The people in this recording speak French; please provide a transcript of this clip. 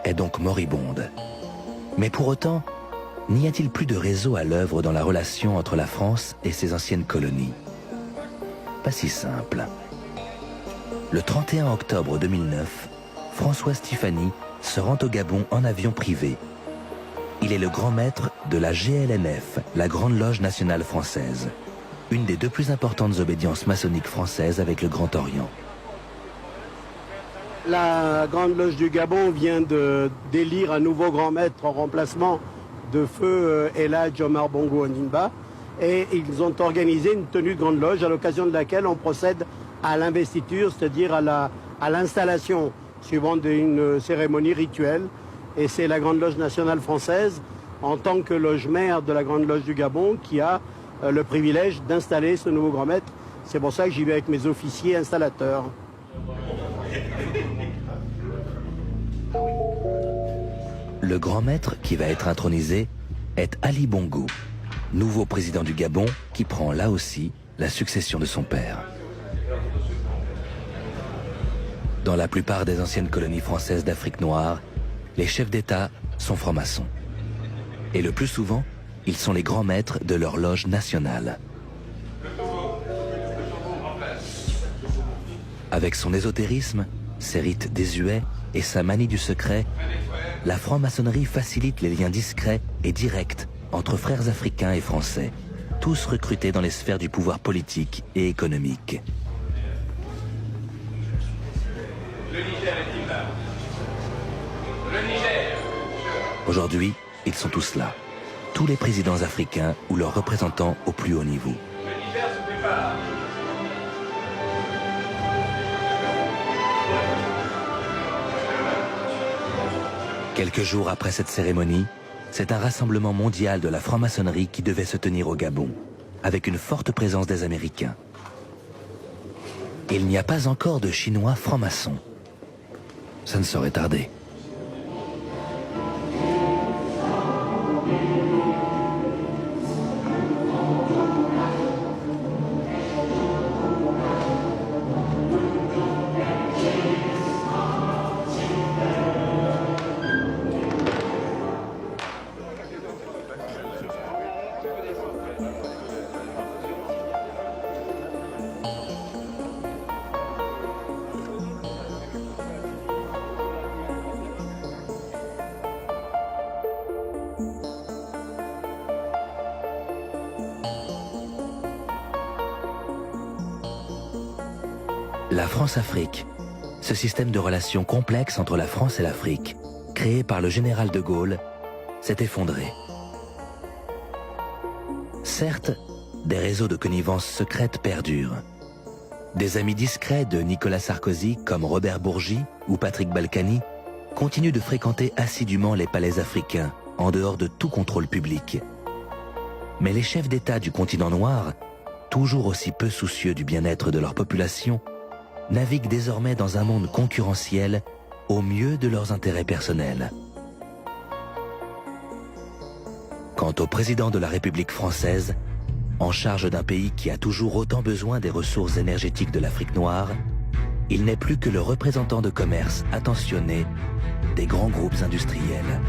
est donc moribonde. Mais pour autant, n'y a-t-il plus de réseau à l'œuvre dans la relation entre la France et ses anciennes colonies? Pas si simple. Le 31 octobre 2009, François Stéphanie se rend au Gabon en avion privé. Il est le grand maître de la GLNF, la Grande Loge Nationale Française, une des deux plus importantes obédiences maçonniques françaises avec le Grand Orient. La Grande Loge du Gabon vient d'élire un nouveau grand maître en remplacement de feu Elhadj Omar Bongo Ondimba, et ils ont organisé une tenue de Grande Loge à l'occasion de laquelle on procède à l'investiture, c'est-à-dire à l'installation suivant une cérémonie rituelle. Et c'est la Grande Loge nationale française, en tant que loge mère de la Grande Loge du Gabon, qui a le privilège d'installer ce nouveau grand maître. C'est pour ça que j'y vais avec mes officiers installateurs. Le grand maître qui va être intronisé est Ali Bongo, nouveau président du Gabon qui prend là aussi la succession de son père. Dans la plupart des anciennes colonies françaises d'Afrique noire, les chefs d'État sont francs-maçons. Et le plus souvent, ils sont les grands maîtres de leur loge nationale. Avec son ésotérisme, ses rites désuets et sa manie du secret, la franc-maçonnerie facilite les liens discrets et directs entre frères africains et français, tous recrutés dans les sphères du pouvoir politique et économique. Le Niger est-il là? Le Niger. Aujourd'hui, ils sont tous là, tous les présidents africains ou leurs représentants au plus haut niveau. Le Niger se prépare. Quelques jours après cette cérémonie, c'est un rassemblement mondial de la franc-maçonnerie qui devait se tenir au Gabon, avec une forte présence des Américains. Il n'y a pas encore de Chinois francs-maçons. Ça ne saurait tarder. La France-Afrique, ce système de relations complexes entre la France et l'Afrique, créé par le général de Gaulle, s'est effondré. Certes, des réseaux de connivence secrète perdurent. Des amis discrets de Nicolas Sarkozy, comme Robert Bourgi ou Patrick Balkany, continuent de fréquenter assidûment les palais africains, en dehors de tout contrôle public. Mais les chefs d'État du continent noir, toujours aussi peu soucieux du bien-être de leur population, naviguent désormais dans un monde concurrentiel au mieux de leurs intérêts personnels. Quant au président de la République française, en charge d'un pays qui a toujours autant besoin des ressources énergétiques de l'Afrique noire, il n'est plus que le représentant de commerce attentionné des grands groupes industriels.